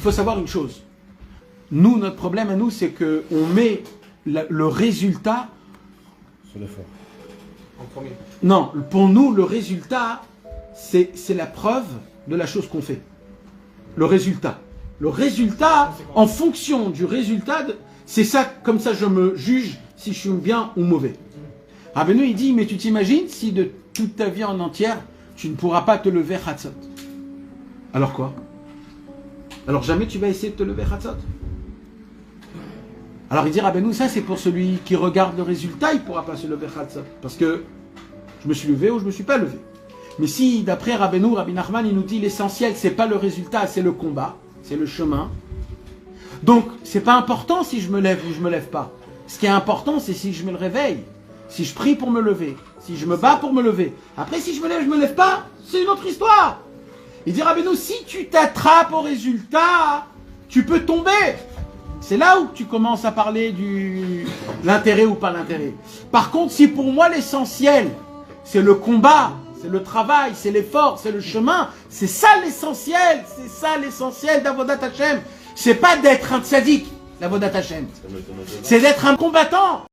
faut savoir une chose. Nous, notre problème à nous, c'est qu'on met le résultat... Sur l'effort. En premier. Non, pour nous, le résultat, c'est la preuve de la chose qu'on fait. Le résultat. Le résultat, en fonction du résultat, c'est ça, comme ça je me juge si je suis bien ou mauvais. Rabbeinu, il dit, mais tu t'imagines si de toute ta vie en entière, tu ne pourras pas te lever Hatzot. Alors quoi? Alors jamais tu vas essayer de te lever Hatzot. Alors il dit, Rabbeinu, ça c'est pour celui qui regarde le résultat, il ne pourra pas se lever Hatzot. Parce que je me suis levé ou je ne me suis pas levé. Mais si, d'après Rabbeinu, Rabbi Nachman, il nous dit l'essentiel, c'est pas le résultat, c'est le combat, c'est le chemin. Donc, c'est pas important si je me lève ou je me lève pas. Ce qui est important, c'est si je me réveille, si je prie pour me lever, si je me bats pour me lever. Après, si je me lève pas, c'est une autre histoire. Il dit Rabbeinu, si tu t'attrapes au résultat, tu peux tomber. C'est là où tu commences à parler de l'intérêt ou pas l'intérêt. Par contre, si pour moi l'essentiel, c'est le combat, c'est le travail, c'est l'effort, c'est le chemin, c'est ça l'essentiel d'Avodat Hashem. C'est pas d'être un tzaddik, l'Avodat Hashem. C'est d'être un combattant.